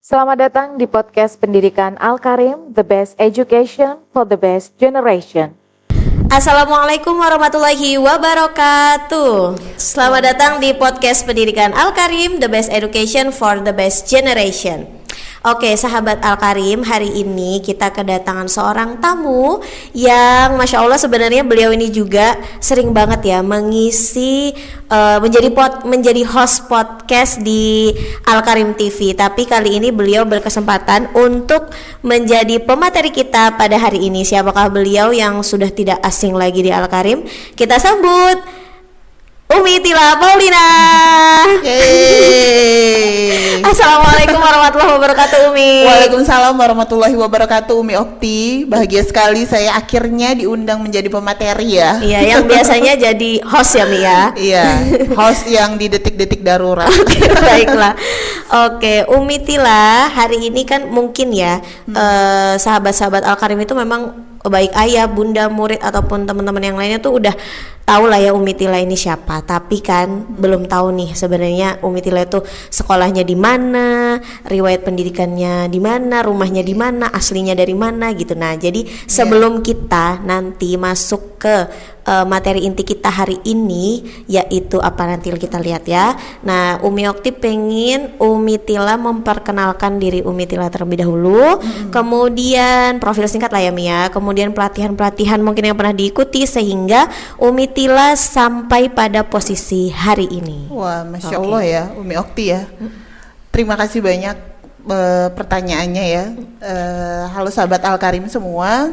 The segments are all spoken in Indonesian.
Selamat datang di podcast Pendidikan Al-Karim, The Best Education for the Best Generation. Assalamualaikum warahmatullahi wabarakatuh. Selamat datang di podcast Pendidikan Al-Karim, The Best Education for the Best Generation. Oke, sahabat Al-Karim, hari ini kita kedatangan seorang tamu yang Masya Allah sebenarnya beliau ini juga sering banget ya mengisi menjadi host podcast di Al-Karim TV. Tapi kali ini beliau berkesempatan untuk menjadi pemateri kita pada hari ini. Siapakah beliau yang sudah tidak asing lagi di Al-Karim? Kita sambut Umi Tila Paulina. Yeay. Assalamualaikum warahmatullahi wabarakatuh, Umi. Waalaikumsalam warahmatullahi wabarakatuh, Umi Okti. Bahagia sekali saya akhirnya diundang menjadi pemateri ya. Iya, yang biasanya jadi host ya, Mi ya. Iya, host yang di detik-detik darurat. Oke, baiklah. Oke, Umi Tila, hari ini kan mungkin ya sahabat-sahabat Al-Karim itu memang baik ayah, bunda, murid ataupun teman-teman yang lainnya tuh udah tahu lah ya Umi Tila ini siapa. Tapi kan belum tahu nih sebenarnya Umi Tila itu sekolahnya di mana, riwayat pendidikannya di mana, rumahnya di mana, aslinya dari mana gitu. Nah, jadi sebelum kita nanti masuk ke materi inti kita hari ini, yaitu apa nanti kita lihat ya. Nah, Umi Okti pengen Umi Tila memperkenalkan diri Umi Tila terlebih dahulu, kemudian profil singkat lah ya Mia, kemudian pelatihan-pelatihan mungkin yang pernah diikuti sehingga Umi Tila sampai pada posisi hari ini. Wah, Masya Allah ya, Umi Okti ya. Terima kasih banyak pertanyaannya ya. Halo sahabat Al-Karim semua.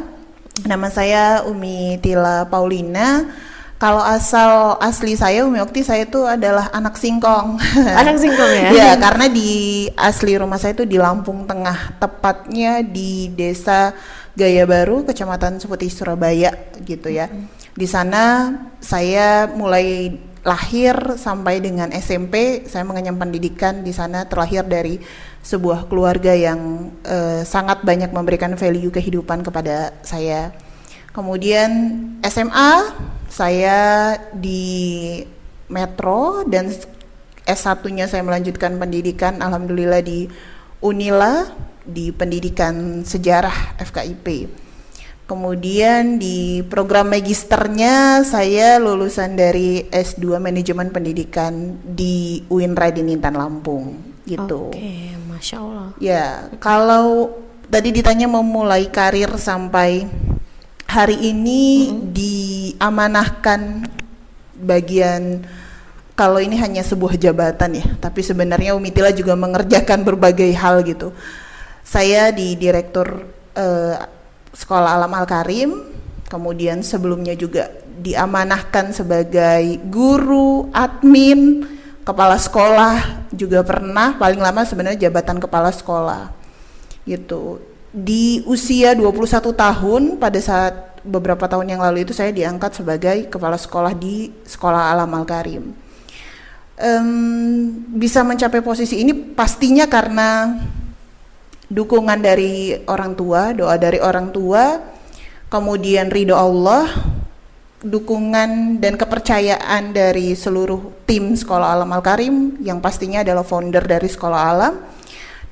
Nama saya Umi Tila Paulina. Kalau asli saya Umi Okti, saya itu adalah anak singkong. Anak singkong ya? Ya, karena di asli rumah saya itu di Lampung Tengah, tepatnya di Desa Gaya Baru, Kecamatan Seputi, Surabaya gitu ya. Di sana saya mulai lahir sampai dengan SMP, saya mengenyam pendidikan di sana, terlahir dari sebuah keluarga yang sangat banyak memberikan value kehidupan kepada saya. Kemudian SMA saya di Metro dan S1-nya saya melanjutkan pendidikan alhamdulillah di Unila di pendidikan sejarah FKIP. Kemudian di program magisternya saya lulusan dari S2 Manajemen Pendidikan di UIN Raden Intan Lampung gitu. Oke, Masya Allah. Ya, kalau tadi ditanya memulai karir sampai hari ini diamanahkan bagian, kalau ini hanya sebuah jabatan ya, tapi sebenarnya Umi Tila juga mengerjakan berbagai hal gitu. Saya di Direktur Sekolah Alam Al-Karim, kemudian sebelumnya juga diamanahkan sebagai guru, admin, kepala sekolah juga pernah, paling lama sebenarnya jabatan kepala sekolah gitu. Di usia 21 tahun pada saat beberapa tahun yang lalu itu saya diangkat sebagai kepala sekolah di Sekolah Alam Al-Karim. Bisa mencapai posisi ini pastinya karena dukungan dari orang tua, doa dari orang tua, kemudian ridho Allah, dukungan dan kepercayaan dari seluruh tim Sekolah Alam Al-Karim yang pastinya adalah founder dari Sekolah Alam,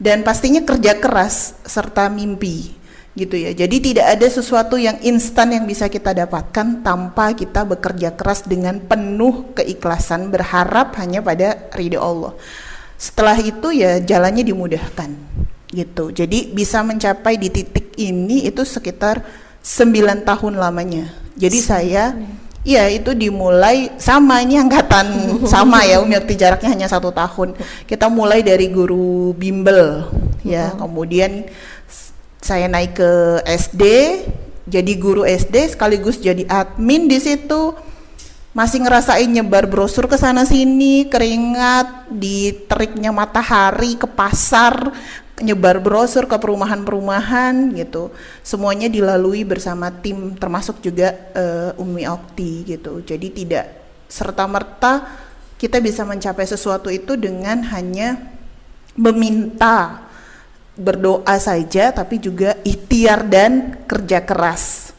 dan pastinya kerja keras serta mimpi gitu ya. Jadi tidak ada sesuatu yang instan yang bisa kita dapatkan tanpa kita bekerja keras dengan penuh keikhlasan, berharap hanya pada ridho Allah. Setelah itu ya jalannya dimudahkan gitu. Jadi bisa mencapai di titik ini itu sekitar 9 tahun lamanya. Jadi saya iya itu dimulai sama, ini angkatan sama ya Umi Okti, jaraknya hanya 1 tahun. Kita mulai dari guru bimbel ya, kemudian saya naik ke SD, jadi guru SD sekaligus jadi admin di situ. Masih ngerasain nyebar brosur ke sana sini, keringat, di teriknya matahari, ke pasar, nyebar brosur ke perumahan-perumahan gitu. Semuanya dilalui bersama tim, termasuk juga Umi Okti gitu. Jadi tidak serta-merta kita bisa mencapai sesuatu itu dengan hanya meminta, berdoa saja, tapi juga ikhtiar dan kerja keras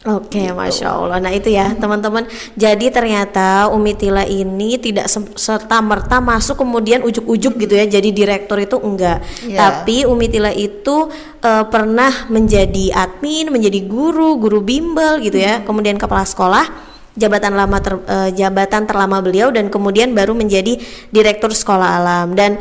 Oke, Gitu. Masya Allah. Nah itu ya teman-teman. Jadi ternyata Umi Tila ini tidak serta-merta masuk kemudian ujuk-ujuk gitu ya. Jadi direktur itu enggak. Iya. Tapi Umi Tila itu pernah menjadi admin, menjadi guru bimbel gitu ya. Kemudian kepala sekolah. Jabatan terlama beliau dan kemudian baru menjadi direktur sekolah alam dan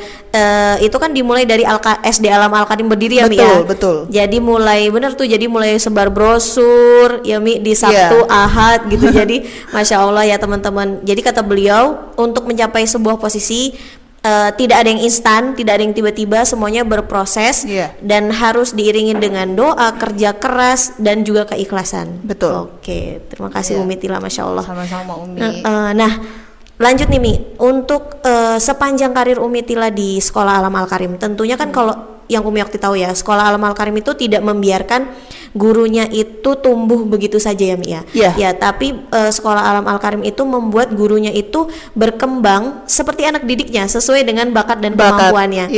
itu kan dimulai dari SD Alam Al-Karim berdiri ya Mi ya. Betul. Jadi mulai sebar brosur ya Mi di Sabtu Ahad gitu. Jadi Masya Allah ya teman-teman. Jadi kata beliau untuk mencapai sebuah posisi tidak ada yang instan, tidak ada yang tiba-tiba, semuanya berproses dan harus diiringi dengan doa, kerja keras dan juga keikhlasan. Betul. Oke, terima kasih Umi Tila, Masya Allah. Sama-sama Umi. Nah, lanjut nih Mi, untuk sepanjang karir Umi Tila di Sekolah Alam Al-Karim, tentunya kan kalau yang Umi waktu tahu ya, Sekolah Alam Al-Karim itu tidak membiarkan gurunya itu tumbuh begitu saja ya Mi ya. Ya, tapi Sekolah Alam Al-Karim itu membuat gurunya itu berkembang seperti anak didiknya sesuai dengan bakat dan kemampuannya.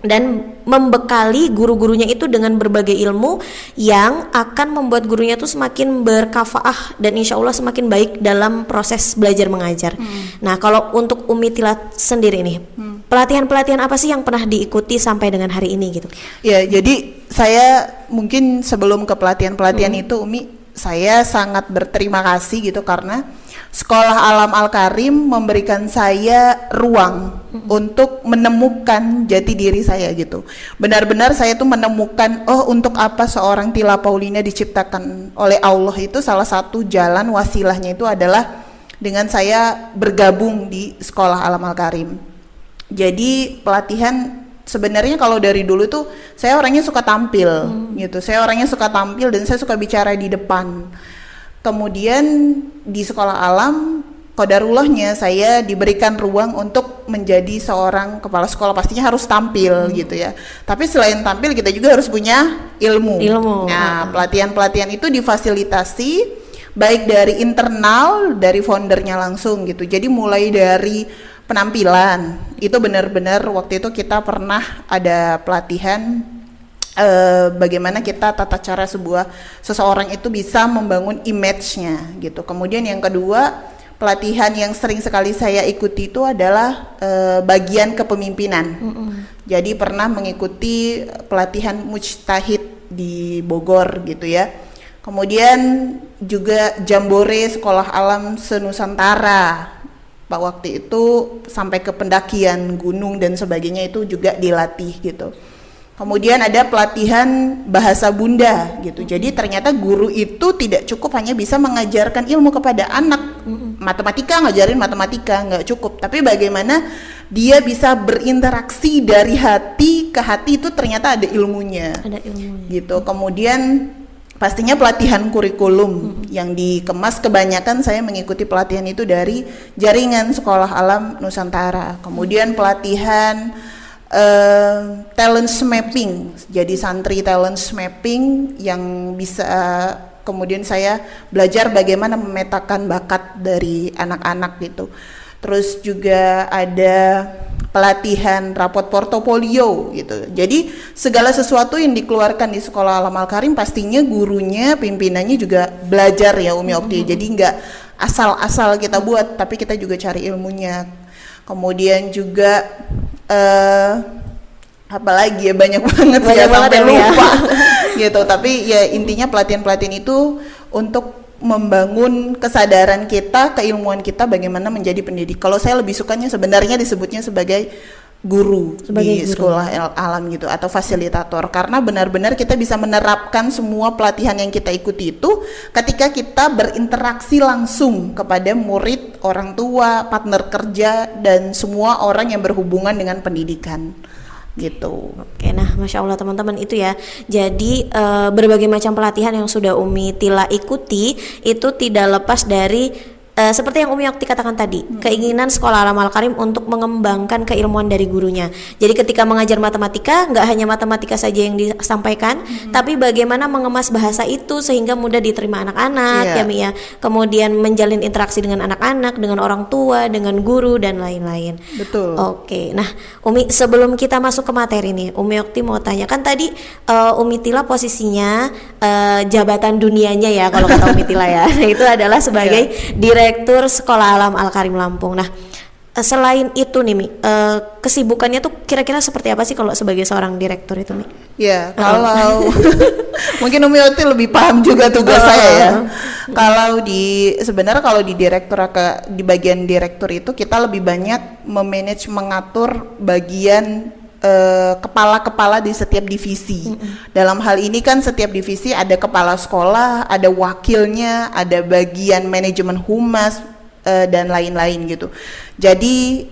Dan membekali guru-gurunya itu dengan berbagai ilmu yang akan membuat gurunya itu semakin berkafaah dan insya Allah semakin baik dalam proses belajar mengajar. Nah, kalau untuk Umi Tila sendiri nih, pelatihan-pelatihan apa sih yang pernah diikuti sampai dengan hari ini gitu? Ya, jadi saya mungkin sebelum ke pelatihan-pelatihan itu Umi, saya sangat berterima kasih gitu karena Sekolah Alam Al-Karim memberikan saya ruang untuk menemukan jati diri saya gitu. Benar-benar saya tuh menemukan untuk apa seorang Tila Paulina diciptakan oleh Allah itu salah satu jalan wasilahnya itu adalah dengan saya bergabung di Sekolah Alam Al-Karim. Jadi pelatihan sebenarnya kalau dari dulu tuh saya orangnya suka tampil gitu. Saya orangnya suka tampil dan saya suka bicara di depan. Kemudian di Sekolah Alam, qadarullahnya saya diberikan ruang untuk menjadi seorang kepala sekolah, pastinya harus tampil gitu ya. Tapi selain tampil kita juga harus punya ilmu. Nah, pelatihan-pelatihan itu difasilitasi baik dari internal, dari foundernya langsung gitu. Jadi mulai dari penampilan, itu benar-benar waktu itu kita pernah ada pelatihan bagaimana kita tata cara seseorang itu bisa membangun image-nya gitu. Kemudian yang kedua, pelatihan yang sering sekali saya ikuti itu adalah bagian kepemimpinan. Jadi pernah mengikuti pelatihan mujtahid di Bogor gitu ya. Kemudian juga jambore Sekolah Alam se-Nusantara. Pak waktu itu sampai ke pendakian gunung dan sebagainya itu juga dilatih gitu. Kemudian ada pelatihan bahasa Bunda gitu. Jadi ternyata guru itu tidak cukup hanya bisa mengajarkan ilmu kepada anak. Matematika, ngajarin matematika nggak cukup. Tapi bagaimana dia bisa berinteraksi dari hati ke hati, itu ternyata ada ilmunya. Gitu. Kemudian pastinya pelatihan kurikulum yang dikemas, kebanyakan saya mengikuti pelatihan itu dari jaringan Sekolah Alam Nusantara. Kemudian pelatihan talent mapping, jadi santri talent mapping yang bisa kemudian saya belajar bagaimana memetakan bakat dari anak-anak gitu. Terus juga ada pelatihan rapot portofolio gitu. Jadi segala sesuatu yang dikeluarkan di Sekolah Alam Al-Karim pastinya gurunya, pimpinannya juga belajar ya Umi Okti. Jadi nggak asal-asal kita buat, tapi kita juga cari ilmunya. Kemudian juga apalagi ya banyak banget ya sampai lupa gitu. Tapi ya intinya pelatihan-pelatihan itu untuk membangun kesadaran kita, keilmuan kita bagaimana menjadi pendidik. Kalau saya lebih sukanya sebenarnya disebutnya sebagai guru di Sekolah Alam gitu, atau fasilitator, karena benar-benar kita bisa menerapkan semua pelatihan yang kita ikuti itu ketika kita berinteraksi langsung kepada murid, orang tua, partner kerja, dan semua orang yang berhubungan dengan pendidikan gitu. Oke, nah Masya Allah teman-teman itu ya. Jadi berbagai macam pelatihan yang sudah Umi Tila ikuti itu tidak lepas dari seperti yang Umi Okti katakan tadi, keinginan Sekolah Alam Al-Karim untuk mengembangkan keilmuan dari gurunya. Jadi ketika mengajar matematika, nggak hanya matematika saja yang disampaikan, tapi bagaimana mengemas bahasa itu sehingga mudah diterima anak-anak, Iya. ya Mi ya. Kemudian menjalin interaksi dengan anak-anak, dengan orang tua, dengan guru dan lain-lain. Betul. Oke, nah Umi, sebelum kita masuk ke materi nih, Umi Okti mau tanya, kan tadi Umi Tila posisinya jabatan dunianya ya kalau kata Umi Tila ya, nah, itu adalah sebagai Direktur Sekolah Alam Al-Karim Lampung. Nah, selain itu nih Mi, kesibukannya tuh kira-kira seperti apa sih kalau sebagai seorang direktur itu Mi? Ya, kalau mungkin Umi Okti lebih paham juga tugas saya ya. Sebenarnya kalau di di bagian direktur itu kita lebih banyak memanage, mengatur bagian kepala-kepala di setiap divisi. Dalam hal ini kan setiap divisi ada kepala sekolah, ada wakilnya, ada bagian manajemen humas dan lain-lain gitu. Jadi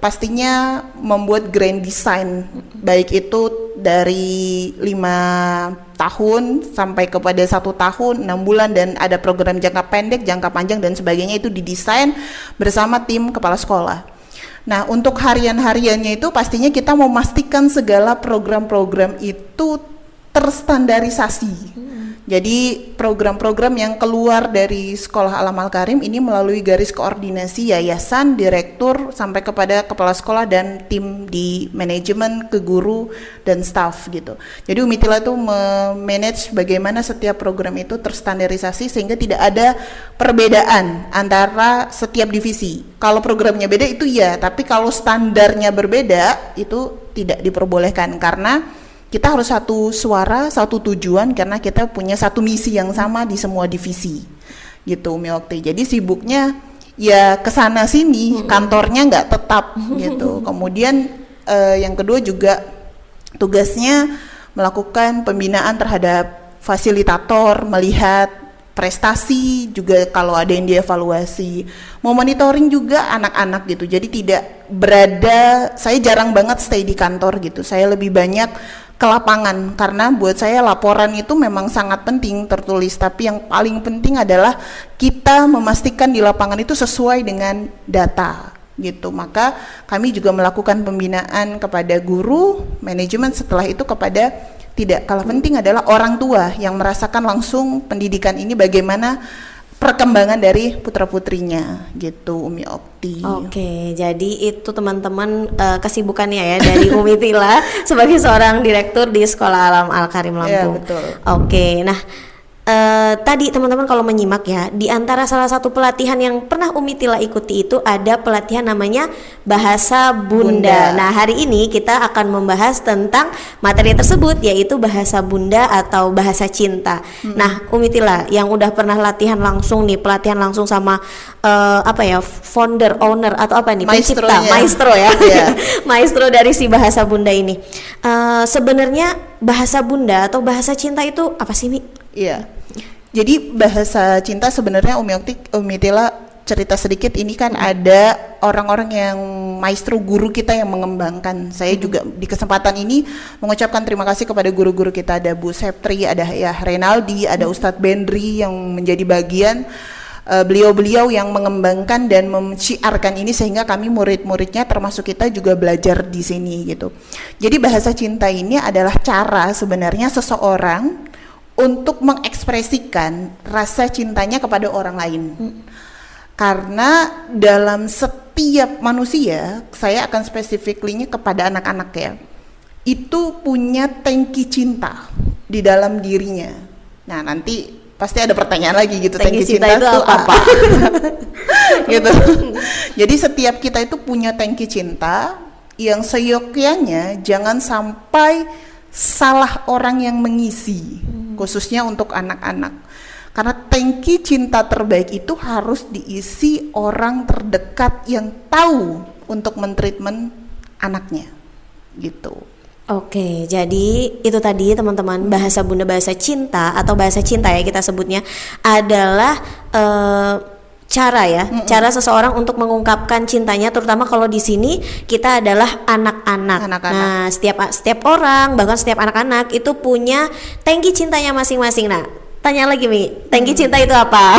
pastinya membuat grand design, baik itu dari 5 tahun sampai kepada 1 tahun, 6 bulan, dan ada program jangka pendek, jangka panjang dan sebagainya, itu didesain bersama tim kepala sekolah. Nah, untuk harian-hariannya itu pastinya kita memastikan segala program-program itu terstandarisasi. Jadi program-program yang keluar dari Sekolah Alam Al-Karim ini melalui garis koordinasi yayasan, direktur, sampai kepada kepala sekolah dan tim di manajemen, ke guru dan staff gitu. Jadi Umi Tila itu memanage bagaimana setiap program itu terstandarisasi sehingga tidak ada perbedaan antara setiap divisi. Kalau programnya beda itu ya, tapi kalau standarnya berbeda itu tidak diperbolehkan, karena kita harus satu suara, satu tujuan, karena kita punya satu misi yang sama di semua divisi gitu Umi Okti. Jadi sibuknya ya kesana sini, kantornya nggak tetap gitu. Kemudian yang kedua juga tugasnya melakukan pembinaan terhadap fasilitator, melihat prestasi juga kalau ada yang dievaluasi, mau monitoring juga anak-anak gitu. Jadi saya jarang banget stay di kantor gitu, saya lebih banyak ke lapangan, karena buat saya laporan itu memang sangat penting tertulis, tapi yang paling penting adalah kita memastikan di lapangan itu sesuai dengan data gitu. Maka kami juga melakukan pembinaan kepada guru, manajemen, setelah itu kepada tidak kalah penting adalah orang tua yang merasakan langsung pendidikan ini bagaimana perkembangan dari putra-putrinya gitu Umi Okti. Oke, jadi itu teman-teman kesibukannya ya dari Umi Tila sebagai seorang direktur di Sekolah Alam Al-Karim Lampung. Ya, betul. Oke, nah tadi teman-teman kalau menyimak ya, di antara salah satu pelatihan yang pernah Umi Tila ikuti itu ada pelatihan namanya Bahasa Bunda. Nah, hari ini kita akan membahas tentang materi tersebut, yaitu Bahasa Bunda atau Bahasa Cinta. Nah, Umi Tila yang udah pernah pelatihan langsung sama founder, owner atau apa nih, pencipta, maestro ya, maestro dari si Bahasa Bunda ini. Sebenarnya Bahasa Bunda atau Bahasa Cinta itu apa sih, Mi? Iya. Jadi bahasa cinta sebenarnya Umi Tila cerita sedikit, ini kan ada orang-orang yang maestro, guru kita yang mengembangkan. Saya juga di kesempatan ini mengucapkan terima kasih kepada guru-guru kita, ada Bu Septri, ada ya Renaldi, ada Ustadz Bendri yang menjadi bagian beliau-beliau yang mengembangkan dan menciarkan ini sehingga kami murid-muridnya termasuk kita juga belajar di sini gitu. Jadi bahasa cinta ini adalah cara sebenarnya seseorang untuk mengekspresikan rasa cintanya kepada orang lain. Karena dalam setiap manusia, saya akan spesifiknya kepada anak-anak ya, itu punya tangki cinta di dalam dirinya. Nah, nanti pasti ada pertanyaan lagi gitu, tangki cinta itu apa? Gitu. Jadi setiap kita itu punya tangki cinta yang seyogyanya jangan sampai salah orang yang mengisi, khususnya untuk anak-anak. Karena tangki cinta terbaik itu harus diisi orang terdekat yang tahu untuk mentreatment anaknya, gitu. Oke, jadi itu tadi teman-teman, Bahasa Bunda, Bahasa Cinta atau Bahasa Cinta ya kita sebutnya adalah cara seseorang untuk mengungkapkan cintanya, terutama kalau di sini kita adalah anak-anak. Nah, setiap orang, bahkan setiap anak-anak itu punya tangki cintanya masing-masing. Nah, tanya lagi Mi, tangki cinta itu apa?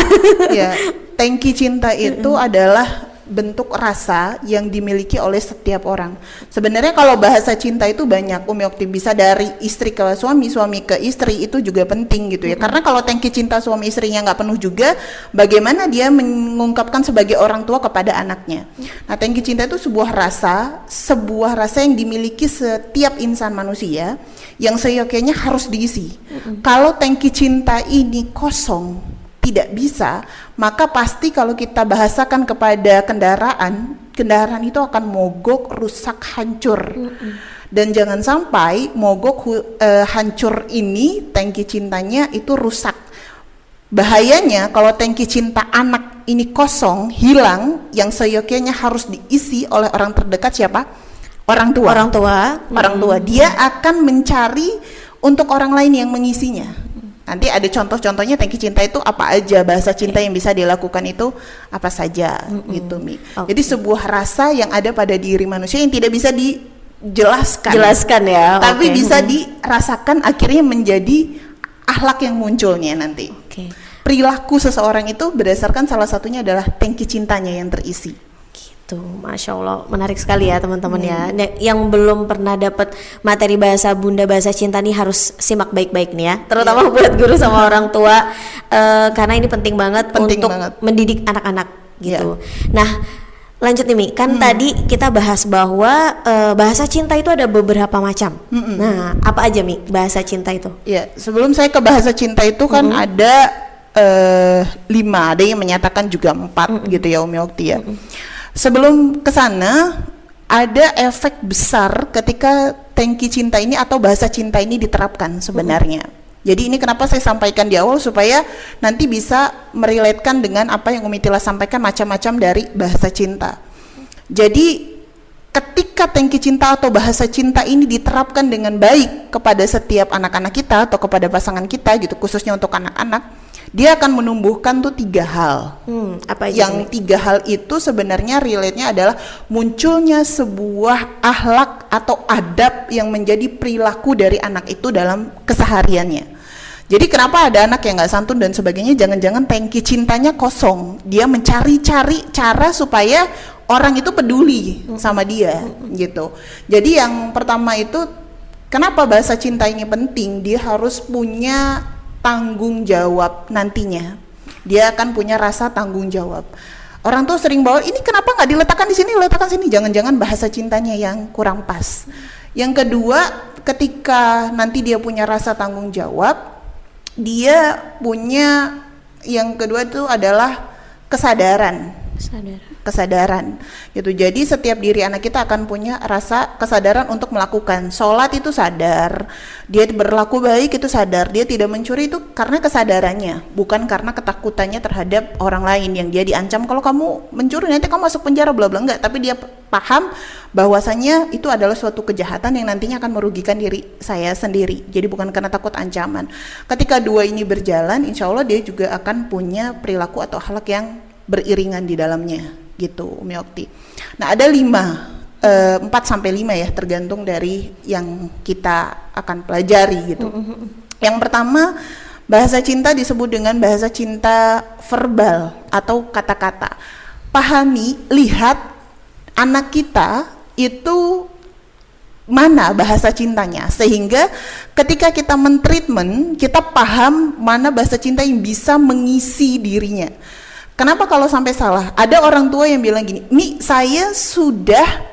Ya, tangki cinta itu adalah bentuk rasa yang dimiliki oleh setiap orang. Sebenarnya kalau bahasa cinta itu banyak, Umi Okti, bisa dari istri ke suami, suami ke istri, itu juga penting gitu ya. Karena kalau tangki cinta suami istrinya nggak penuh juga, bagaimana dia mengungkapkan sebagai orang tua kepada anaknya. Nah, tangki cinta itu sebuah rasa yang dimiliki setiap insan manusia yang seyogyanya harus diisi. Kalau tangki cinta ini kosong, tidak bisa, maka pasti kalau kita bahasakan kepada kendaraan itu akan mogok, rusak, hancur. Dan jangan sampai mogok, hancur ini tangki cintanya itu rusak. Bahayanya kalau tangki cinta anak ini kosong, hilang, yang seyogyanya harus diisi oleh orang terdekat siapa? Orang tua. Orang tua. Dia akan mencari untuk orang lain yang mengisinya. Nanti ada contoh-contohnya tangki cinta itu apa aja, bahasa cinta yang bisa dilakukan itu apa saja gitu, Mi. Jadi sebuah rasa yang ada pada diri manusia yang tidak bisa dijelaskan ya, tapi bisa dirasakan, akhirnya menjadi akhlak yang munculnya nanti. Perilaku seseorang itu berdasarkan salah satunya adalah tangki cintanya yang terisi. Tuh, Masya Allah, menarik sekali ya teman-teman ya. Yang belum pernah dapat materi bahasa Bunda, bahasa cinta nih harus simak baik-baik nih ya. Terutama buat guru sama orang tua, karena ini penting banget untuk mendidik anak-anak gitu. Nah, lanjut nih Mi, kan tadi kita bahas bahwa bahasa cinta itu ada beberapa macam. Nah, apa aja Mi bahasa cinta itu? Ya, sebelum saya ke bahasa cinta itu kan ada 5, ada yang menyatakan juga 4 gitu ya, Umi Okti ya. Sebelum ke sana, ada efek besar ketika tangki cinta ini atau bahasa cinta ini diterapkan sebenarnya. Jadi ini kenapa saya sampaikan di awal, supaya nanti bisa merelatekan dengan apa yang Umi Tila sampaikan, macam-macam dari bahasa cinta. Jadi ketika tangki cinta atau bahasa cinta ini diterapkan dengan baik kepada setiap anak-anak kita atau kepada pasangan kita gitu, khususnya untuk anak-anak, dia akan menumbuhkan tuh 3 hal. Apa aja? Yang 3 hal itu sebenarnya relate-nya adalah munculnya sebuah akhlak atau adab yang menjadi perilaku dari anak itu dalam kesehariannya. Jadi kenapa ada anak yang nggak santun dan sebagainya? Jangan-jangan tangki cintanya kosong. Dia mencari-cari cara supaya orang itu peduli sama dia gitu. Jadi yang pertama itu, kenapa bahasa cinta ini penting? Dia harus punya tanggung jawab nantinya. Dia akan punya rasa tanggung jawab. Orang tuh sering bawa, ini kenapa nggak diletakkan di sini, letakkan sini. Jangan-jangan bahasa cintanya yang kurang pas. Yang kedua, ketika nanti dia punya rasa tanggung jawab, dia punya, yang kedua itu adalah kesadaran gitu. Jadi setiap diri anak kita akan punya rasa kesadaran untuk melakukan sholat, itu sadar, dia berlaku baik itu sadar, dia tidak mencuri itu karena kesadarannya, bukan karena ketakutannya terhadap orang lain yang dia diancam, kalau kamu mencuri nanti kamu masuk penjara bla bla, enggak, tapi dia paham bahwasanya itu adalah suatu kejahatan yang nantinya akan merugikan diri saya sendiri, jadi bukan karena takut ancaman. Ketika dua ini berjalan, insya Allah dia juga akan punya perilaku atau akhlak yang beriringan di dalamnya gitu, Umi Okti. Nah, ada 4 sampai 5 ya, tergantung dari yang kita akan pelajari gitu. Yang pertama, bahasa cinta disebut dengan bahasa cinta verbal atau kata-kata. Pahami, lihat anak kita itu mana bahasa cintanya, sehingga ketika kita mentreatment, kita paham mana bahasa cinta yang bisa mengisi dirinya. Kenapa kalau sampai salah? Ada orang tua yang bilang gini, Mi, saya sudah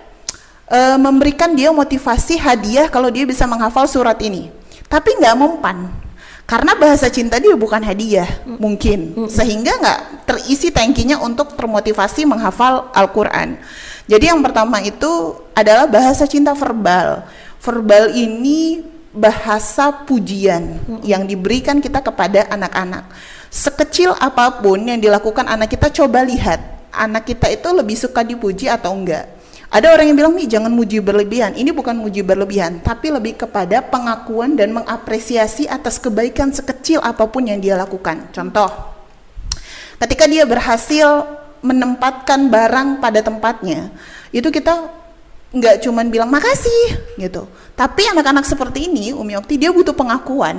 memberikan dia motivasi hadiah kalau dia bisa menghafal surat ini, tapi nggak mempan, karena bahasa cinta dia bukan hadiah mungkin, sehingga nggak terisi tangkinya untuk termotivasi menghafal Al-Quran. Jadi yang pertama itu adalah bahasa cinta verbal. Verbal ini bahasa pujian yang diberikan kita kepada anak-anak. Sekecil apapun yang dilakukan anak kita, coba lihat anak kita itu lebih suka dipuji atau enggak. Ada orang yang bilang, Mi, jangan muji berlebihan. Ini bukan muji berlebihan, tapi lebih kepada pengakuan dan mengapresiasi atas kebaikan sekecil apapun yang dia lakukan. Contoh, ketika dia berhasil menempatkan barang pada tempatnya, itu kita nggak cuman bilang makasih gitu. Tapi anak-anak seperti ini, Umi Okti, dia butuh pengakuan.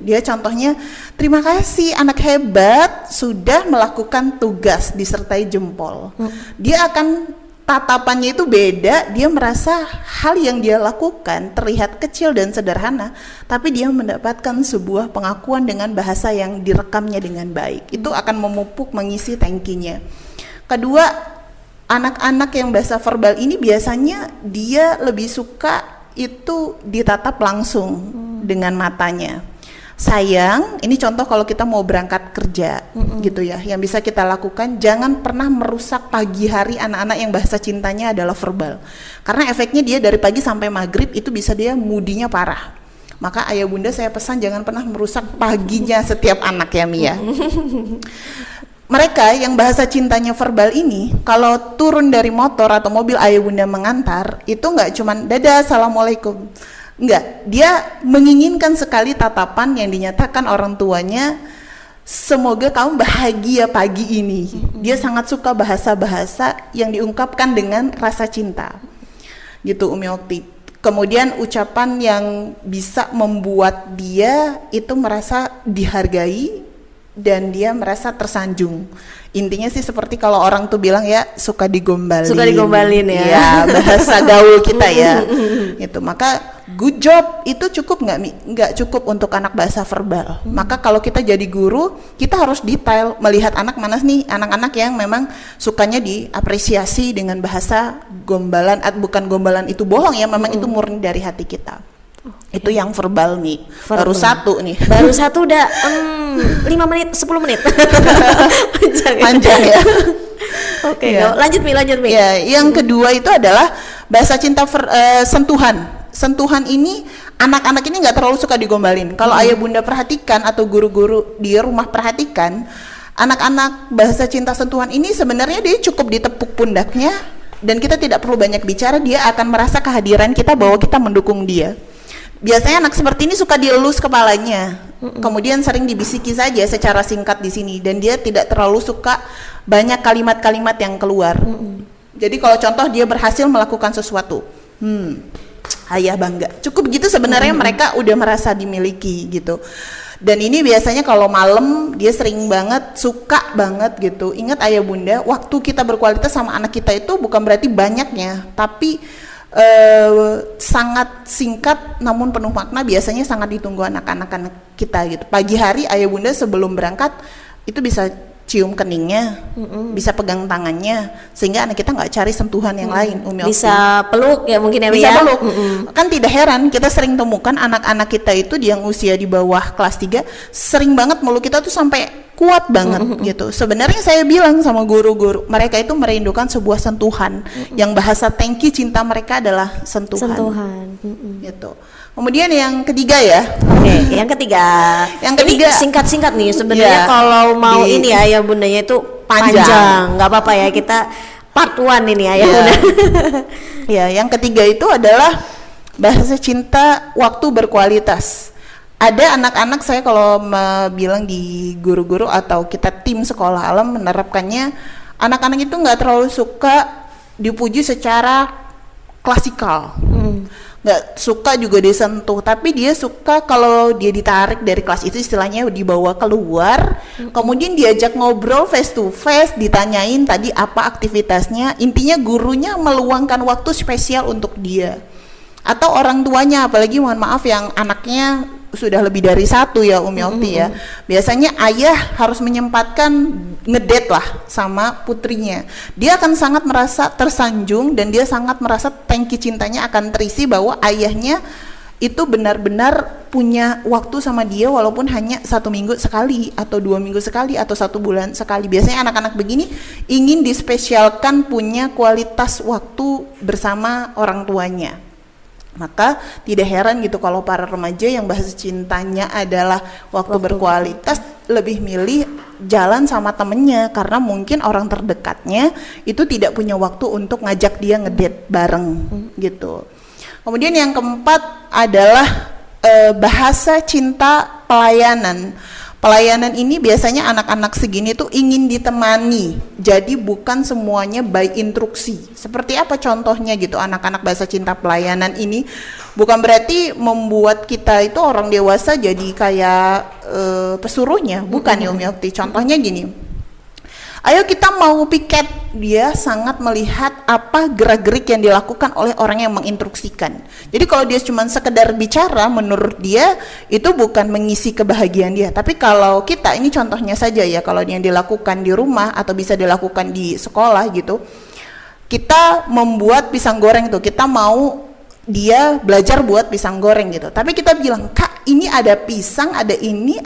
Dia contohnya, terima kasih anak hebat sudah melakukan tugas disertai jempol. Dia akan tatapannya itu beda, dia merasa hal yang dia lakukan terlihat kecil dan sederhana, tapi dia mendapatkan sebuah pengakuan dengan bahasa yang direkamnya dengan baik. Itu akan memupuk, mengisi tangkinya. Kedua, anak-anak yang bahasa verbal ini biasanya dia lebih suka itu ditatap langsung dengan matanya. Sayang, ini contoh kalau kita mau berangkat kerja gitu ya, yang bisa kita lakukan, jangan pernah merusak pagi hari anak-anak yang bahasa cintanya adalah verbal. Karena efeknya dia dari pagi sampai maghrib itu bisa dia moodinya parah. Maka ayah bunda saya pesan jangan pernah merusak paginya setiap anak ya Mia. Mereka yang bahasa cintanya verbal ini, kalau turun dari motor atau mobil ayah bunda mengantar, itu nggak cuman dadah, assalamualaikum. Enggak, dia menginginkan sekali tatapan yang dinyatakan orang tuanya, semoga kamu bahagia pagi ini. Dia sangat suka bahasa-bahasa yang diungkapkan dengan rasa cinta. Gitu Umi Okti. Kemudian ucapan yang bisa membuat dia itu merasa dihargai dan dia merasa tersanjung. Intinya sih seperti kalau orang tuh bilang ya suka digombalin. Suka digombalin ya. Ya, bahasa gaul kita ya. Itu maka good job itu cukup nggak Mi? Nggak cukup untuk anak bahasa verbal. Maka kalau kita jadi guru, kita harus detail melihat anak mana nih, anak-anak yang memang sukanya diapresiasi dengan bahasa gombalan. Bukan gombalan itu bohong ya, memang itu murni dari hati kita. Itu yang verbal nih. Baru satu nih. Baru satu udah 5 menit, 10 menit. Panjang ya. Oke, Ya. lanjut Mi. Ya, yang kedua itu adalah bahasa cinta sentuhan. Sentuhan ini anak-anak ini nggak terlalu suka digombalin. Kalau ayah bunda perhatikan atau guru-guru di rumah perhatikan, anak-anak bahasa cinta sentuhan ini sebenarnya dia cukup ditepuk pundaknya dan kita tidak perlu banyak bicara, dia akan merasa kehadiran kita bahwa kita mendukung dia. Biasanya anak seperti ini suka dielus kepalanya, kemudian sering dibisiki saja secara singkat di sini, dan dia tidak terlalu suka banyak kalimat-kalimat yang keluar. Jadi kalau contoh dia berhasil melakukan sesuatu, ayah bangga. Cukup gitu sebenarnya mereka udah merasa dimiliki gitu. Dan ini biasanya kalau malam dia sering banget, suka banget gitu. Ingat ayah bunda, waktu kita berkualitas sama anak kita itu bukan berarti banyaknya, tapi sangat singkat namun penuh makna, biasanya sangat ditunggu anak-anak kita gitu. Pagi hari ayah bunda sebelum berangkat itu bisa cium keningnya, bisa pegang tangannya, sehingga anak kita nggak cari sentuhan yang lain. Umi bisa peluk ya mungkin ya Mi, bisa ya? peluk. Kan tidak heran kita sering temukan anak-anak kita itu yang usia di bawah kelas 3 sering banget meluk kita tuh sampai kuat banget gitu. Sebenarnya saya bilang sama guru-guru, mereka itu merindukan sebuah sentuhan, yang bahasa tangki cinta mereka adalah sentuhan. Gitu. Kemudian yang ketiga ya. Oke, yang ketiga. Yang Ini ketiga singkat-singkat nih sebenarnya, ya, kalau mau di- ini ayah bundanya itu Panjang. panjang. Nggak apa-apa ya, kita part 1 ini ayah Ya. bunda. Ya, yang ketiga itu adalah bahasa cinta waktu berkualitas. Ada anak-anak, saya kalau bilang di guru-guru atau kita tim sekolah alam menerapkannya, anak-anak itu nggak terlalu suka dipuji secara klasikal, nggak suka juga disentuh, tapi dia suka kalau dia ditarik dari kelas itu, istilahnya dibawa keluar, kemudian diajak ngobrol face to face, ditanyain tadi apa aktivitasnya, intinya gurunya meluangkan waktu spesial untuk dia. Atau orang tuanya, apalagi mohon maaf yang anaknya sudah lebih dari satu ya Umi Okti ya, biasanya ayah harus menyempatkan ngedate lah sama putrinya. Dia akan sangat merasa tersanjung dan dia sangat merasa tangki cintanya akan terisi bahwa ayahnya itu benar-benar punya waktu sama dia, walaupun hanya 1 minggu sekali atau 2 minggu sekali atau 1 bulan sekali. Biasanya anak-anak begini ingin dispesialkan punya kualitas waktu bersama orang tuanya. Maka tidak heran gitu kalau para remaja yang bahasa cintanya adalah waktu berkualitas lebih milih jalan sama temennya, karena mungkin orang terdekatnya itu tidak punya waktu untuk ngajak dia ngedate bareng gitu. Kemudian yang keempat adalah bahasa cinta pelayanan. pelayanan ini biasanya anak-anak segini tuh ingin ditemani, jadi bukan semuanya by instruksi. Seperti apa contohnya gitu, anak-anak bahasa cinta pelayanan ini bukan berarti membuat kita itu orang dewasa jadi kayak pesuruhnya, bukan ya Umi Okti. Contohnya gini, ayo kita mau piket, dia sangat melihat apa gerak-gerik yang dilakukan oleh orang yang menginstruksikan. Jadi kalau dia cuma sekedar bicara, menurut dia itu bukan mengisi kebahagiaan dia. Tapi kalau kita, ini contohnya saja ya, kalau yang dilakukan di rumah atau bisa dilakukan di sekolah gitu, kita membuat pisang goreng tuh, kita mau dia belajar buat pisang goreng gitu. Tapi kita bilang, Kak, ini ada pisang, ada ini,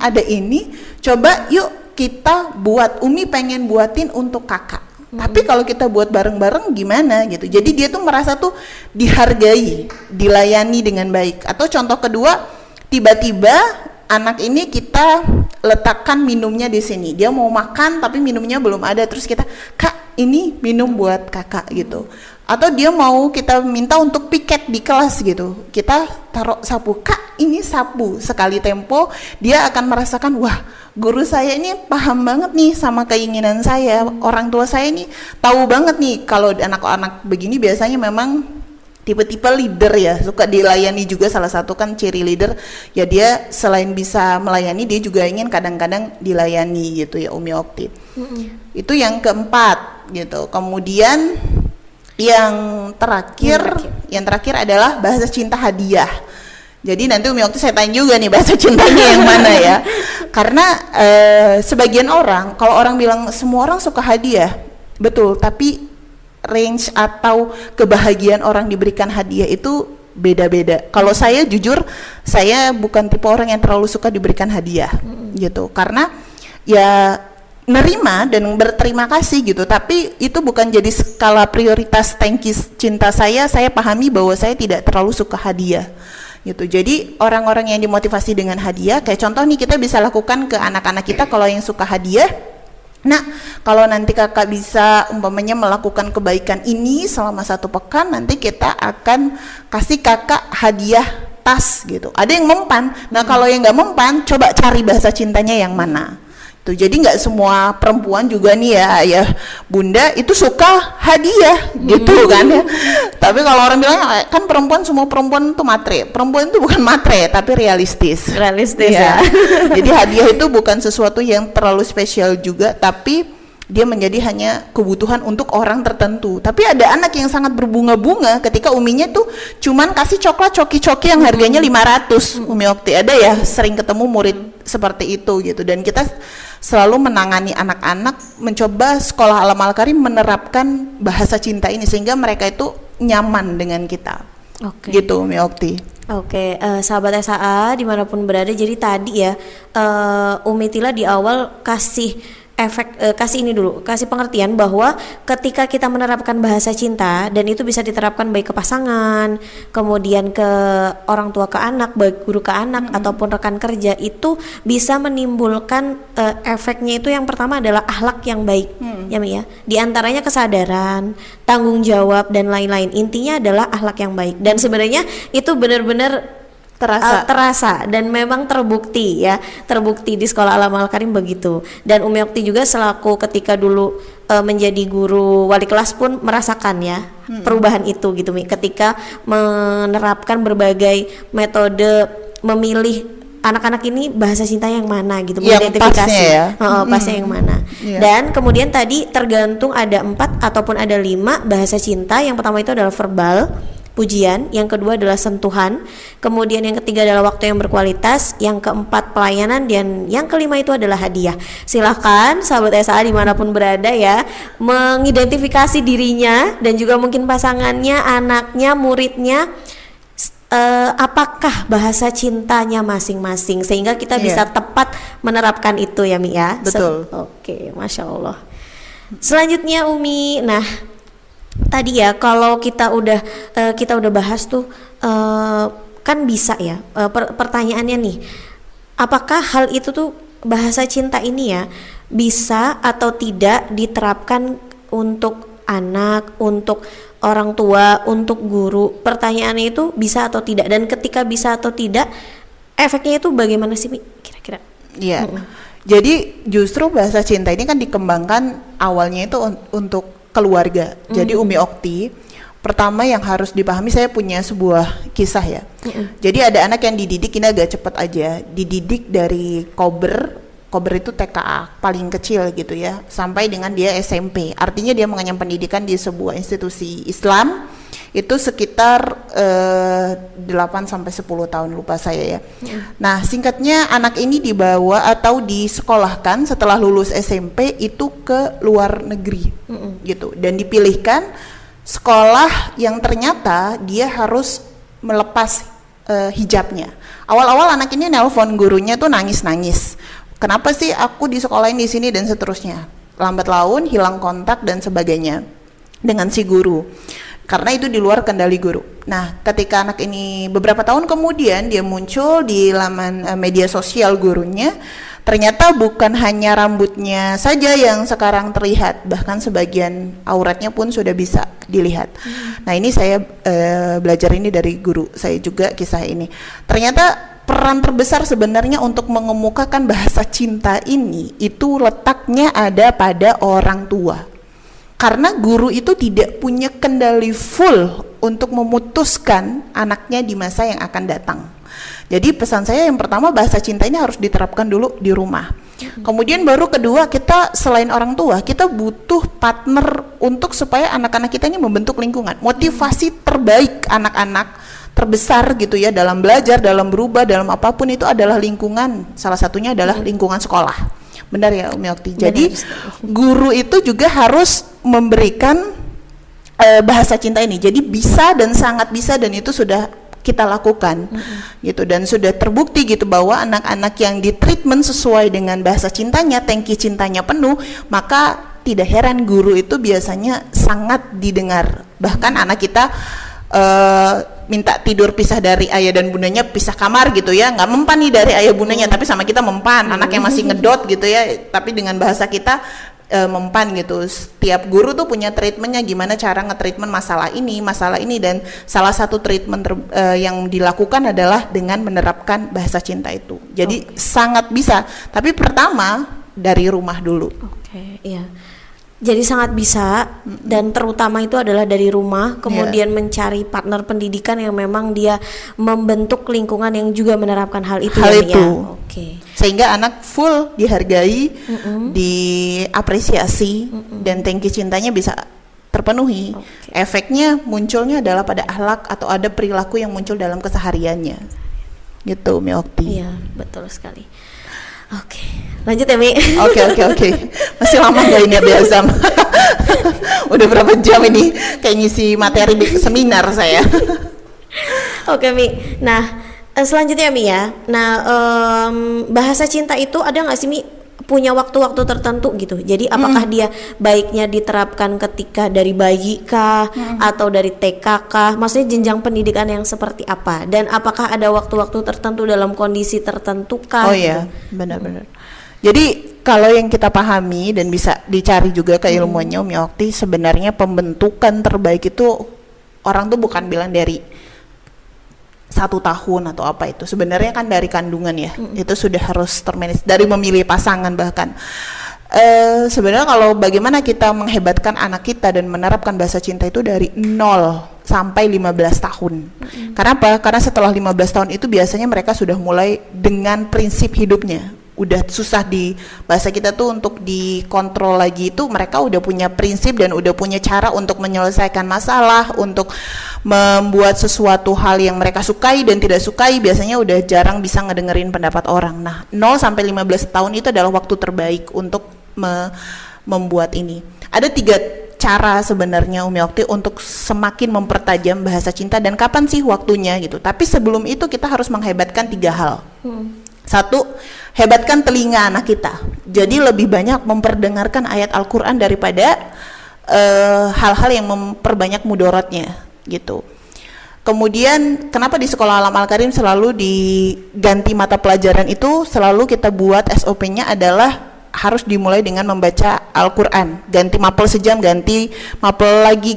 coba yuk kita buat, Umi pengen buatin untuk kakak. Tapi kalau kita buat bareng-bareng gimana gitu. Jadi dia tuh merasa tuh dihargai, dilayani dengan baik. Atau contoh kedua, tiba-tiba anak ini kita letakkan minumnya di sini. Dia mau makan tapi minumnya belum ada. Terus kita, Kak, ini minum buat kakak gitu. Atau dia mau kita minta untuk piket di kelas gitu, kita taruh sapu, Kak, ini sapu. Sekali tempo dia akan merasakan, wah, guru saya ini paham banget nih sama keinginan saya, orang tua saya ini tahu banget nih. Kalau anak-anak begini biasanya memang tipe-tipe leader ya, suka dilayani juga. Salah satu kan ciri leader ya, dia selain bisa melayani, dia juga ingin kadang-kadang dilayani gitu ya Umi Okti. Itu yang keempat gitu. Kemudian yang terakhir adalah bahasa cinta hadiah. Jadi nanti Umi Okti saya tanya juga nih bahasa cintanya yang mana ya. Karena sebagian orang, kalau orang bilang semua orang suka hadiah, betul, tapi range atau kebahagiaan orang diberikan hadiah itu beda-beda. Kalau saya jujur, saya bukan tipe orang yang terlalu suka diberikan hadiah gitu. Karena ya nerima dan berterima kasih gitu, tapi itu bukan jadi skala prioritas tangki cinta saya pahami bahwa saya tidak terlalu suka hadiah gitu. Jadi orang-orang yang dimotivasi dengan hadiah, kayak contoh nih kita bisa lakukan ke anak-anak kita kalau yang suka hadiah. Nah, kalau nanti kakak bisa umpamanya melakukan kebaikan ini selama 1 pekan, nanti kita akan kasih kakak hadiah tas gitu. Ada yang mempan. Nah, kalau yang nggak mempan, coba cari bahasa cintanya yang mana. Tuh, jadi nggak semua perempuan juga nih ya bunda itu suka hadiah gitu kan ya. Tapi kalau orang bilang kan semua perempuan itu matre. Perempuan itu bukan matre tapi realistis ya. Jadi hadiah itu bukan sesuatu yang terlalu spesial juga, tapi dia menjadi hanya kebutuhan untuk orang tertentu. Tapi ada anak yang sangat berbunga-bunga ketika uminya tuh cuman kasih coklat coki-coki yang harganya 500. Umi Okti ada ya sering ketemu murid seperti itu gitu. Dan kita selalu menangani anak-anak, mencoba sekolah Alam Al-Karim menerapkan bahasa cinta ini sehingga mereka itu nyaman dengan kita. Gitu Umi Okti. Sahabat SAA dimanapun berada, jadi tadi ya Umi Tila di awal kasih kasih pengertian bahwa ketika kita menerapkan bahasa cinta, dan itu bisa diterapkan baik ke pasangan, kemudian ke orang tua ke anak, baik guru ke anak ataupun rekan kerja, itu bisa menimbulkan efeknya itu yang pertama adalah akhlak yang baik ya Mi ya. Di antaranya kesadaran, tanggung jawab dan lain-lain. Intinya adalah akhlak yang baik, dan sebenarnya itu benar-benar terasa dan memang terbukti di sekolah Alam Al-Karim begitu. Dan Umi Okti juga selaku ketika dulu menjadi guru wali kelas pun merasakan ya perubahan itu gitu Mi, ketika menerapkan berbagai metode memilih anak-anak ini bahasa cinta yang mana gitu, mengidentifikasi pasnya yang mana. Dan kemudian tadi tergantung ada 4 ataupun ada 5 bahasa cinta. Yang pertama itu adalah verbal, pujian, yang kedua adalah sentuhan, kemudian yang ketiga adalah waktu yang berkualitas, yang keempat pelayanan, dan yang kelima itu adalah hadiah. Silahkan sahabat SAA dimanapun berada ya, mengidentifikasi dirinya dan juga mungkin pasangannya, anaknya, muridnya, apakah bahasa cintanya masing-masing, sehingga kita bisa tepat menerapkan itu ya Mi ya. Betul. Oke, Masya Allah. Selanjutnya Umi, nah tadi ya kalau kita udah bahas tuh kan bisa ya pertanyaannya nih, apakah hal itu tuh bahasa cinta ini ya bisa atau tidak diterapkan untuk anak, untuk orang tua, untuk guru? Pertanyaannya itu bisa atau tidak, dan ketika bisa atau tidak efeknya itu bagaimana sih Mi kira-kira? Iya. Jadi justru bahasa cinta ini kan dikembangkan awalnya itu untuk keluarga. Jadi Umi Okti, pertama yang harus dipahami, saya punya sebuah kisah ya. Jadi ada anak yang dididik, ini agak cepat aja, dididik dari kober itu TKA paling kecil gitu ya, sampai dengan dia SMP. Artinya dia mengenyam pendidikan di sebuah institusi Islam itu sekitar 8 sampai 10 tahun, lupa saya ya. Nah, singkatnya anak ini dibawa atau disekolahkan setelah lulus SMP itu ke luar negeri gitu, dan dipilihkan sekolah yang ternyata dia harus melepas hijabnya. Awal-awal anak ini nelpon gurunya tuh nangis-nangis. Kenapa sih aku disekolahin di sini dan seterusnya. Lambat laun hilang kontak dan sebagainya dengan si guru. Karena itu di luar kendali guru. Nah, ketika anak ini beberapa tahun kemudian dia muncul di laman media sosial gurunya, ternyata bukan hanya rambutnya saja yang sekarang terlihat, bahkan sebagian auratnya pun sudah bisa dilihat. Nah, ini saya belajar ini dari guru saya juga, kisah ini. Ternyata peran terbesar sebenarnya untuk mengemukakan bahasa cinta ini itu letaknya ada pada orang tua. Karena guru itu tidak punya kendali full untuk memutuskan anaknya di masa yang akan datang. Jadi pesan saya yang pertama, bahasa cinta ini harus diterapkan dulu di rumah. Kemudian baru kedua, kita selain orang tua, kita butuh partner untuk supaya anak-anak kita ini membentuk lingkungan. Motivasi terbaik anak-anak terbesar gitu ya dalam belajar, dalam berubah, dalam apapun itu adalah lingkungan. Salah satunya adalah lingkungan sekolah. Benar ya Umi Okti. Jadi guru itu juga harus memberikan bahasa cinta ini. Jadi bisa dan sangat bisa, dan itu sudah kita lakukan gitu, dan sudah terbukti gitu bahwa anak-anak yang ditreatment sesuai dengan bahasa cintanya, tangki cintanya penuh, maka tidak heran guru itu biasanya sangat didengar. Bahkan anak kita minta tidur pisah dari ayah dan bundanya, pisah kamar gitu ya, nggak mempan nih dari ayah bundanya, tapi sama kita mempan. Anak yang masih ngedot gitu ya, tapi dengan bahasa kita mempan gitu. Setiap guru tuh punya treatmentnya, gimana cara nge-treatment masalah ini, dan salah satu treatment yang dilakukan adalah dengan menerapkan bahasa cinta itu. Jadi sangat bisa, tapi pertama dari rumah dulu. Iya. Jadi sangat bisa, dan terutama itu adalah dari rumah, kemudian mencari partner pendidikan yang memang dia membentuk lingkungan yang juga menerapkan hal itu. Ya. Sehingga anak full dihargai, diapresiasi, dan tangki cintanya bisa terpenuhi. Efeknya munculnya adalah pada akhlak atau ada perilaku yang muncul dalam kesehariannya. Gitu, Mi Okti. Iya, betul sekali. Lanjut ya Mi. Oke. Masih lama gak ini biasa? Udah berapa jam ini kayak ngisi materi seminar saya. Oke Mi. Nah, selanjutnya Mi ya. Nah, bahasa cinta itu ada nggak sih Mi punya waktu-waktu tertentu gitu? Jadi apakah dia baiknya diterapkan ketika dari bayi kah, atau dari TK kah? Maksudnya jenjang pendidikan yang seperti apa? Dan apakah ada waktu-waktu tertentu dalam kondisi tertentu kah? Oh iya, benar-benar. Jadi kalau yang kita pahami dan bisa dicari juga keilmuannya Umi Okti, sebenarnya pembentukan terbaik itu orang tuh bukan bilang dari 1 tahun atau apa itu. Sebenarnya kan dari kandungan ya, itu sudah harus termanage, dari memilih pasangan bahkan. Sebenarnya kalau bagaimana kita menghebatkan anak kita dan menerapkan bahasa cinta itu dari 0 sampai 15 tahun. Karena apa? Karena setelah 15 tahun itu biasanya mereka sudah mulai dengan prinsip hidupnya. Udah susah di bahasa kita tuh untuk dikontrol lagi, itu mereka udah punya prinsip dan udah punya cara untuk menyelesaikan masalah, untuk membuat sesuatu hal yang mereka sukai dan tidak sukai. Biasanya udah jarang bisa ngedengerin pendapat orang. Nah, 0 sampai 15 tahun itu adalah waktu terbaik untuk membuat ini. Ada 3 cara sebenarnya Umi Okti untuk semakin mempertajam bahasa cinta, dan kapan sih waktunya gitu. Tapi sebelum itu kita harus menghebatkan 3 hal. 1, hebatkan telinga anak kita. Jadi lebih banyak memperdengarkan ayat Al-Quran daripada hal-hal yang memperbanyak mudorotnya gitu. Kemudian kenapa di sekolah Alam Al-Karim selalu diganti mata pelajaran itu, selalu kita buat SOP-nya adalah harus dimulai dengan membaca Al-Quran. Ganti mapel sejam, ganti mapel lagi,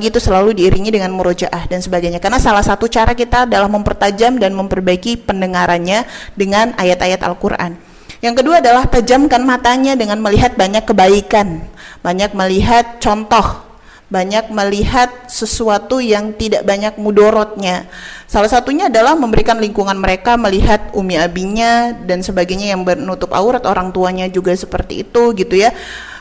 itu selalu diiringi dengan murojaah dan sebagainya. Karena salah satu cara kita adalah mempertajam dan memperbaiki pendengarannya dengan ayat-ayat Al-Quran. Yang kedua adalah tajamkan matanya dengan melihat banyak kebaikan, banyak melihat contoh, banyak melihat sesuatu yang tidak banyak mudorotnya. Salah satunya adalah memberikan lingkungan mereka melihat umi abinya dan sebagainya yang menutup aurat, orang tuanya juga seperti itu gitu ya.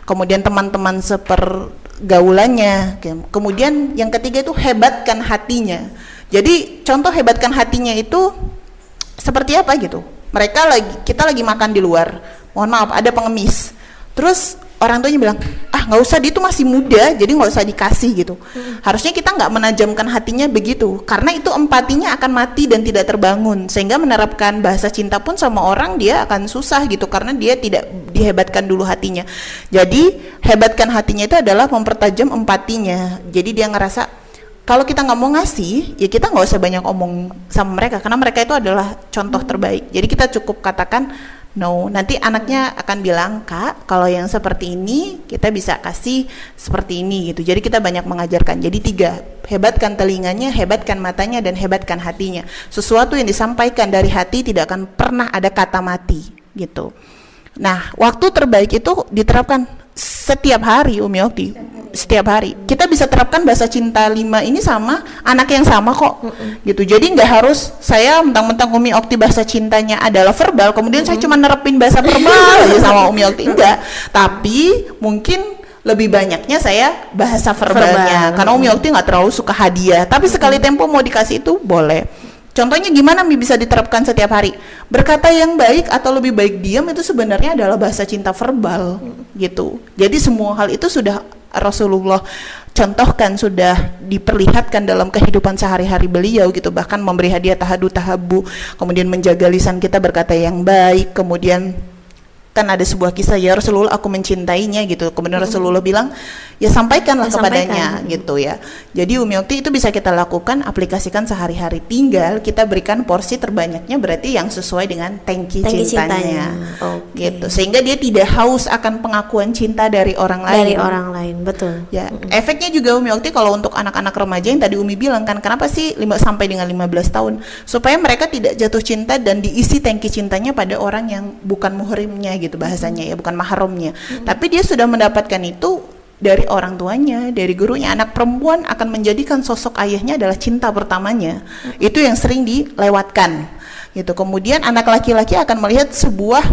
Kemudian teman-teman sepergaulannya. Kemudian yang ketiga itu hebatkan hatinya. Jadi contoh hebatkan hatinya itu seperti apa gitu. Kita lagi makan di luar, mohon maaf ada pengemis, terus orang tuanya bilang, nggak usah, dia itu masih muda, jadi nggak usah dikasih gitu. Harusnya kita nggak menajamkan hatinya begitu, karena itu empatinya akan mati dan tidak terbangun, sehingga menerapkan bahasa cinta pun sama orang dia akan susah gitu, karena dia tidak dihebatkan dulu hatinya. Jadi hebatkan hatinya itu adalah mempertajam empatinya. Jadi dia ngerasa kalau kita nggak mau ngasih, ya kita nggak usah banyak omong sama mereka, karena mereka itu adalah contoh terbaik. Jadi kita cukup katakan no, nanti anaknya akan bilang, Kak, kalau yang seperti ini kita bisa kasih seperti ini gitu. Jadi kita banyak mengajarkan. Jadi 3, hebatkan telinganya, hebatkan matanya, dan hebatkan hatinya. Sesuatu yang disampaikan dari hati tidak akan pernah ada kata mati gitu. Nah, waktu terbaik itu diterapkan setiap hari, Umi Okti. Setiap hari kita bisa terapkan bahasa cinta 5 ini sama anak yang sama kok gitu. Jadi nggak harus saya mentang-mentang Umi Okti bahasa cintanya adalah verbal, kemudian saya cuma nerapin bahasa verbal aja sama Umi Okti, enggak. Tapi mungkin lebih banyaknya saya bahasa verbalnya, karena Umi Okti nggak terlalu suka hadiah, tapi sekali tempo mau dikasih itu boleh. Contohnya gimana bisa diterapkan setiap hari? Berkata yang baik atau lebih baik diam itu sebenarnya adalah bahasa cinta verbal gitu. Jadi semua hal itu sudah Rasulullah contohkan, sudah diperlihatkan dalam kehidupan sehari-hari beliau gitu. Bahkan memberi hadiah tahadu tahabu, kemudian menjaga lisan kita berkata yang baik, kemudian kan ada sebuah kisah, ya Rasulullah aku mencintainya gitu. Kemudian Rasulullah bilang, ya sampaikanlah kepadanya gitu ya. Jadi Umi Okti itu bisa kita lakukan, aplikasikan sehari-hari. Tinggal kita berikan porsi terbanyaknya, berarti yang sesuai dengan tangki cintanya. Gitu. Sehingga dia tidak haus akan pengakuan cinta dari orang lain. Dari orang lain, betul. Ya, efeknya juga Umi Okti kalau untuk anak-anak remaja yang tadi Umi bilang kan, kenapa sih sampai dengan 15 tahun? Supaya mereka tidak jatuh cinta dan diisi tangki cintanya pada orang yang bukan muhrimnya gitu bahasanya ya, bukan mahramnya. Tapi dia sudah mendapatkan itu dari orang tuanya, dari gurunya. Anak perempuan akan menjadikan sosok ayahnya adalah cinta pertamanya. Itu yang sering dilewatkan gitu. Kemudian anak laki-laki akan melihat sebuah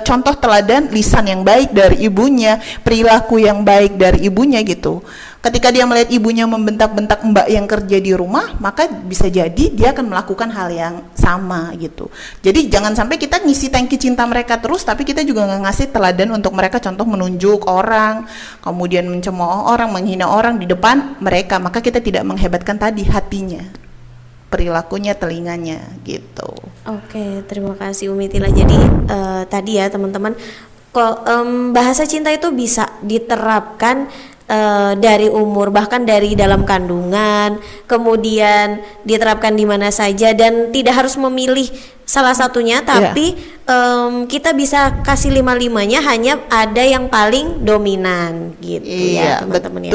contoh teladan lisan yang baik dari ibunya, perilaku yang baik dari ibunya gitu. Ketika dia melihat ibunya membentak-bentak mbak yang kerja di rumah, maka bisa jadi dia akan melakukan hal yang sama gitu. Jadi jangan sampai kita ngisi tangki cinta mereka terus, tapi kita juga nggak ngasih teladan untuk mereka, contoh menunjuk orang, kemudian mencemooh orang, menghina orang di depan mereka. Maka kita tidak menghebatkan tadi hatinya, perilakunya, telinganya gitu. Oke, terima kasih Umi Tila. Jadi tadi ya teman-teman, bahasa cinta itu bisa diterapkan dari umur, bahkan dari dalam kandungan, kemudian diterapkan di mana saja dan tidak harus memilih salah satunya, tapi kita bisa kasih 5-5-nya, hanya ada yang paling dominan gitu ya teman-teman ya.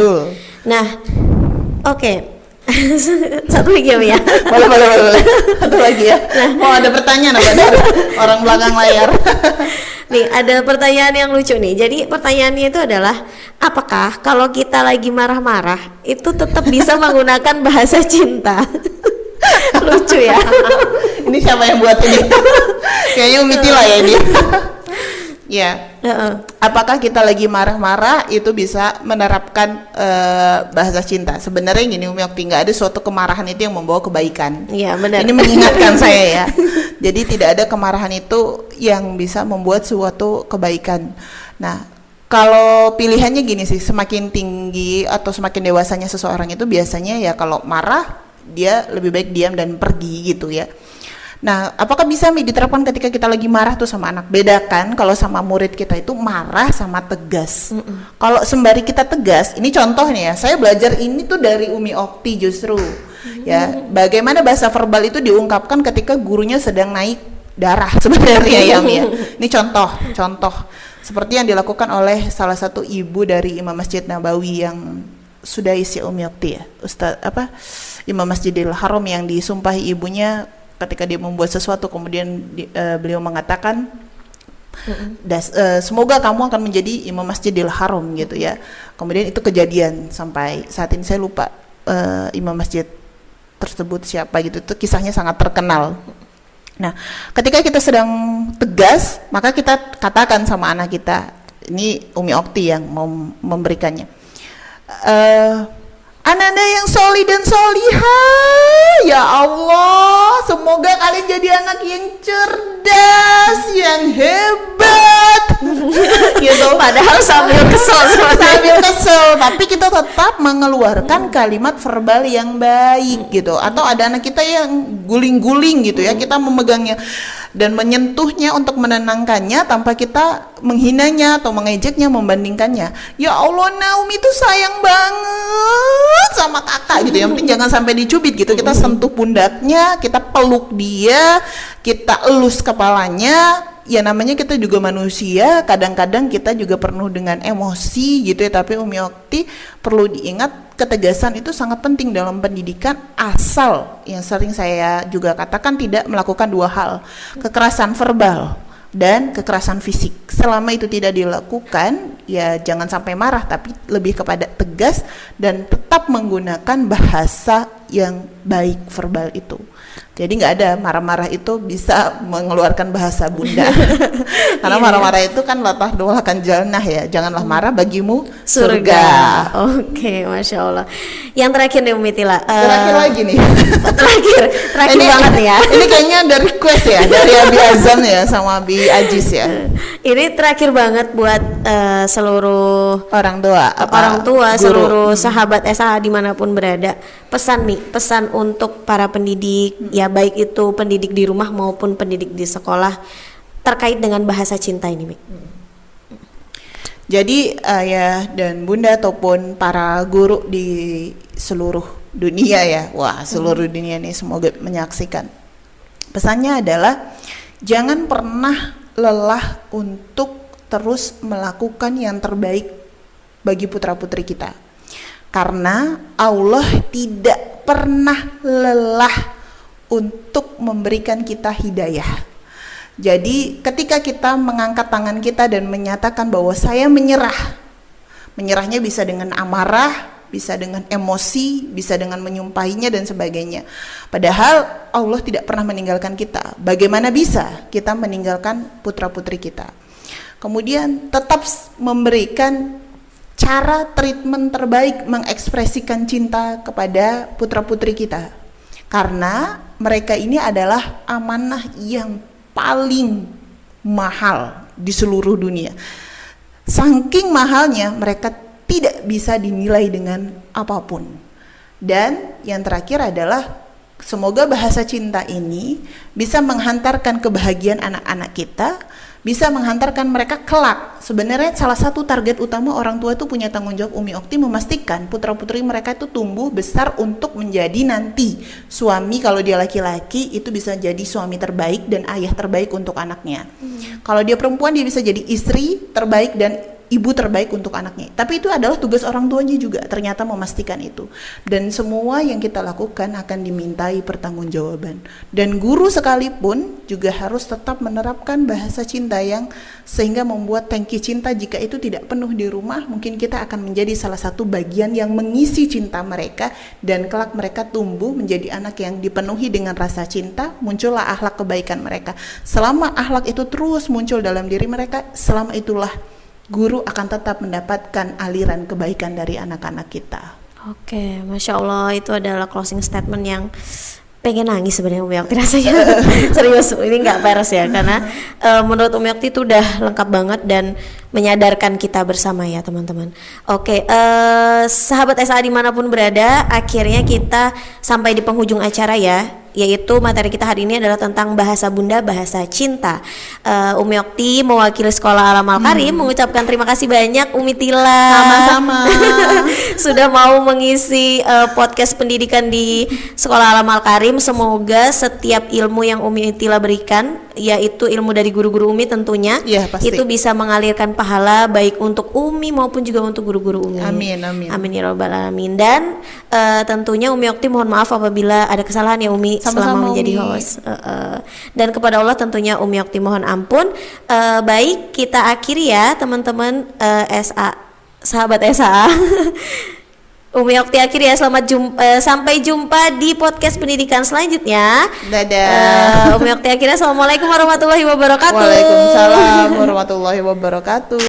Nah, oke. Satu lagi ya, boleh. Satu lagi ya. Mau ada pertanyaan apa dari orang belakang layar? Nih, ada pertanyaan yang lucu nih. Jadi pertanyaannya itu adalah, apakah kalau kita lagi marah-marah itu tetap bisa menggunakan bahasa cinta? Lucu ya. Ini siapa yang buat ini? Kayaknya Umi Tila ya ini. Ya. Apakah kita lagi marah-marah itu bisa menerapkan bahasa cinta? Sebenarnya gini Umi Okti, nggak ada suatu kemarahan itu yang membawa kebaikan. Iya benar. Ini mengingatkan saya ya. Jadi tidak ada kemarahan itu yang bisa membuat suatu kebaikan. Nah, kalau pilihannya gini sih, semakin tinggi atau semakin dewasanya seseorang itu biasanya ya kalau marah dia lebih baik diam dan pergi gitu ya. Nah, apakah bisa diterapkan ketika kita lagi marah tuh sama anak? Bedakan kalau sama murid kita itu marah sama tegas. Kalau sembari kita tegas, ini contoh nih ya, saya belajar ini tuh dari Umi Okti justru. Ya, bagaimana bahasa verbal itu diungkapkan ketika gurunya sedang naik darah sebenarnya ya, Mi ya. Ini contoh seperti yang dilakukan oleh salah satu ibu dari Imam Masjid Nabawi yang sudah isi Umi Okti ya, Imam Masjidil Haram, yang disumpahi ibunya ketika dia membuat sesuatu, kemudian beliau mengatakan Semoga kamu akan menjadi imam Masjidil Haram gitu ya. Kemudian itu kejadian, sampai saat ini saya lupa imam masjid tersebut siapa gitu. Itu kisahnya sangat terkenal. Nah, ketika kita sedang tegas, maka kita katakan sama anak kita, ini Umi Okti yang mau memberikannya. Anak-anak yang soli dan solihah, ya Allah, semoga kalian jadi anak yang cerdas, yang hebat, gitu. Padahal sambil kesel Sambil kesel, tapi kita tetap mengeluarkan kalimat verbal yang baik, gitu. Atau ada anak kita yang guling-guling, gitu ya, kita memegangnya dan menyentuhnya untuk menenangkannya tanpa kita menghinanya atau mengejeknya, membandingkannya. Ya Allah, Naomi itu sayang banget sama kakak gitu. Yang penting jangan sampai dicubit gitu. Kita sentuh pundaknya, kita peluk dia, kita elus kepalanya. Ya namanya kita juga manusia, kadang-kadang kita juga penuh dengan emosi gitu ya. Tapi Umi Okti perlu diingat, ketegasan itu sangat penting dalam pendidikan, asal yang sering saya juga katakan tidak melakukan dua hal, kekerasan verbal dan kekerasan fisik. Selama itu tidak dilakukan, ya jangan sampai marah, tapi lebih kepada tegas dan tetap menggunakan bahasa yang baik verbal itu. Jadi nggak ada marah-marah itu bisa mengeluarkan bahasa bunda. Karena marah-marah itu kan latah doa akan jannah ya. Janganlah marah bagimu surga. Oke, Masya Allah. Yang terakhir nih Umi Tila. Terakhir lagi nih. terakhir banget nih ya. Ini kayaknya dari request ya, dari Abi Azam ya sama Abi Ajis ya. Ini terakhir banget buat seluruh orang tua, guru. Seluruh sahabat SA dimanapun berada. Pesan untuk para pendidik, ya baik itu pendidik di rumah maupun pendidik di sekolah terkait dengan bahasa cinta ini, Mi. Jadi ayah dan bunda ataupun para guru di seluruh dunia ya, wah seluruh dunia ini semoga menyaksikan. Pesannya adalah jangan pernah lelah untuk terus melakukan yang terbaik bagi putra-putri kita. Karena Allah tidak pernah lelah untuk memberikan kita hidayah. Jadi ketika kita mengangkat tangan kita dan menyatakan bahwa saya menyerah, menyerahnya bisa dengan amarah, bisa dengan emosi, bisa dengan menyumpahinya dan sebagainya. Padahal Allah tidak pernah meninggalkan kita. Bagaimana bisa kita meninggalkan putra-putri kita? Kemudian tetap memberikan cara treatment terbaik mengekspresikan cinta kepada putra-putri kita. Karena mereka ini adalah amanah yang paling mahal di seluruh dunia. Saking mahalnya mereka tidak bisa dinilai dengan apapun. Dan yang terakhir adalah semoga bahasa cinta ini bisa menghantarkan kebahagiaan anak-anak kita, bisa menghantarkan mereka kelak. Sebenarnya salah satu target utama orang tua itu punya tanggung jawab Umi Okti memastikan putra-putri mereka itu tumbuh besar untuk menjadi nanti suami, kalau dia laki-laki itu bisa jadi suami terbaik dan ayah terbaik untuk anaknya. Kalau dia perempuan dia bisa jadi istri terbaik dan ibu terbaik untuk anaknya. Tapi itu adalah tugas orang tuanya juga ternyata memastikan itu. Dan semua yang kita lakukan akan dimintai pertanggungjawaban. Dan guru sekalipun juga harus tetap menerapkan bahasa cinta yang sehingga membuat tangki cinta jika itu tidak penuh di rumah, mungkin kita akan menjadi salah satu bagian yang mengisi cinta mereka dan kelak mereka tumbuh menjadi anak yang dipenuhi dengan rasa cinta, muncullah akhlak kebaikan mereka. Selama akhlak itu terus muncul dalam diri mereka, selama itulah guru akan tetap mendapatkan aliran kebaikan dari anak-anak kita. Oke, Masya Allah, itu adalah closing statement yang pengen nangis sebenarnya Umi Okti rasanya. Serius, ini nggak peres ya, karena menurut Umi Okti itu udah lengkap banget dan menyadarkan kita bersama ya teman-teman. Oke, sahabat SA dimanapun berada, akhirnya kita sampai di penghujung acara ya, yaitu materi kita hari ini adalah tentang bahasa bunda, bahasa cinta. Umi Okti mewakili Sekolah Alam Al-Karim mengucapkan terima kasih banyak Umi Tila. Sama-sama. Sudah mau mengisi podcast pendidikan di Sekolah Alam Al-Karim. Semoga setiap ilmu yang Umi Tila berikan, yaitu ilmu dari guru-guru Umi tentunya, ya, pasti. itu bisa mengalirkan pahala baik untuk Umi maupun juga untuk guru-guru Umi. Amin, amin. Amin ya rabbal alamin. Dan tentunya Umi Okti mohon maaf apabila ada kesalahan ya Umi. Sama-sama, selama menjadi Umi. host. Dan kepada Allah tentunya Umi Okti mohon ampun. Baik, kita akhiri ya teman-teman, SA, sahabat SA. Umi Okti akhiri ya, sampai jumpa di podcast pendidikan selanjutnya. Dadah. Umi Okti akhirnya, assalamualaikum warahmatullahi wabarakatuh. Waalaikumsalam warahmatullahi wabarakatuh.